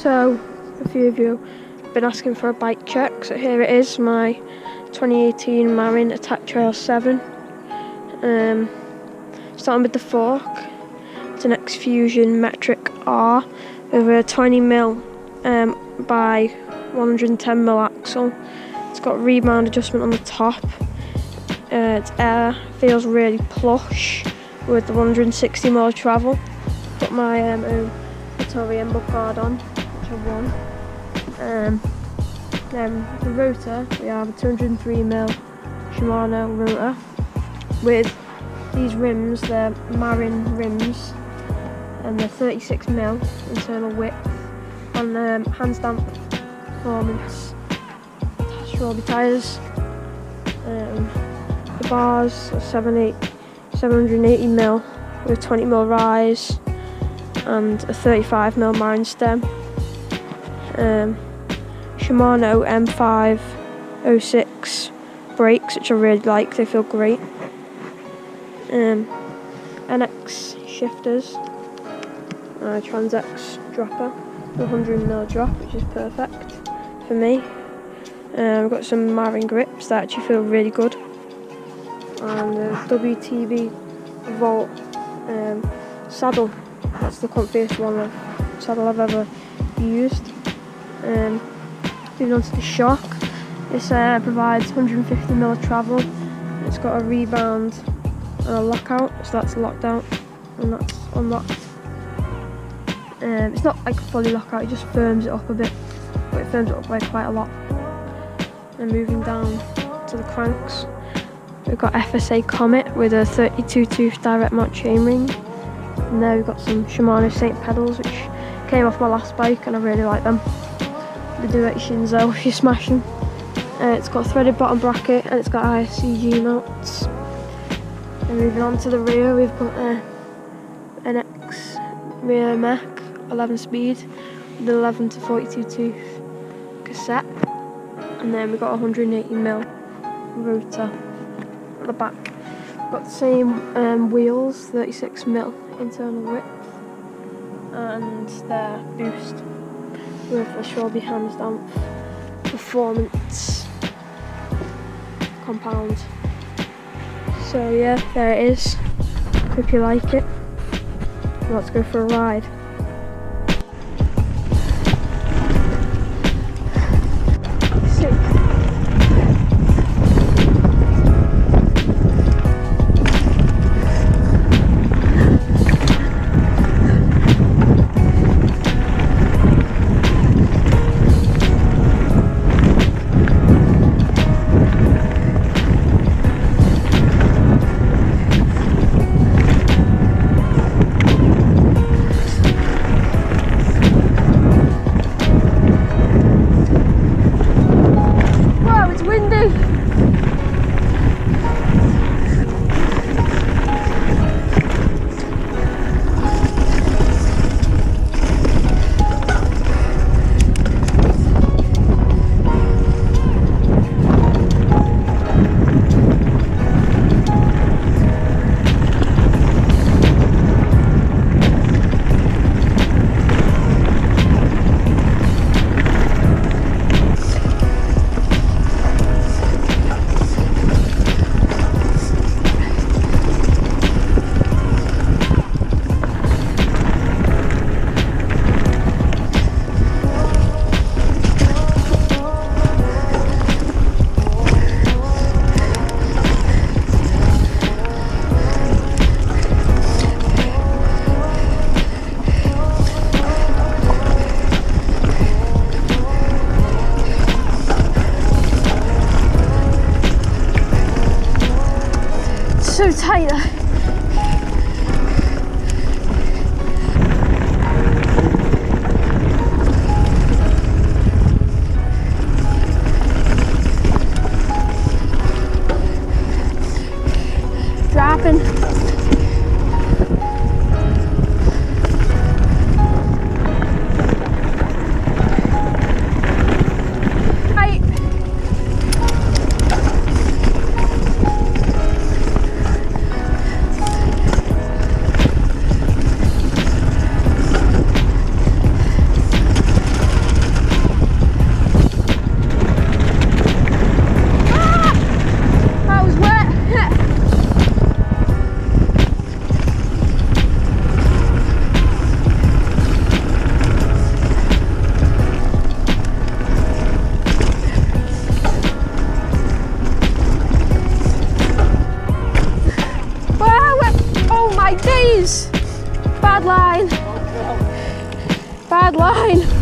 So, a few of you have been asking for a bike check, so here it is, my 2018 Marin Attack Trail 7. Starting with the fork, it's an X-Fusion Metric R with a 20mm by 110mm axle. It's got rebound adjustment on the top. Its air feels really plush with the 160mm travel. Got my own Victorian book guard on, which I won. Then the rotor, we have a 203mm Shimano rotor with these rims. They're Marin rims and they're 36mm internal width on hands Dampf performance Schwalbe tyres. The bars are 780mm with 20mm rise and a 35mm Marin stem. Shimano M506 brakes, which I really like, they feel great. NX shifters, Trans-X dropper, 100mm drop, which is perfect for me. I've got some Marin grips that actually feel really good, and the WTB Volt saddle. That's the comfiest saddle I've ever used. Moving on to the shock, this provides 150mm travel. It's got a rebound and a lockout, so that's locked out and that's unlocked. It's not like a fully lockout, it just firms it up a bit, but it firms it up by quite a lot. And moving down to the cranks, we've got FSA Comet with a 32 tooth direct mount chainring. And there we've got some Shimano Saint pedals, which came off my last bike and I really like them. The directions though, if you smash them. It's got a threaded bottom bracket and it's got ISCG mounts. And moving on to the rear, we've got NX rear mech 11 speed with an 11 to 42 tooth cassette. And then we've got a 180mm rotor at the back. Got the same wheels, 36mm internal width, and their boost with the Schwalbe hands Dampf performance compound. So yeah, there it is. Hope you like it. Let's go for a ride. So tight there. Dropping. line. Bad line.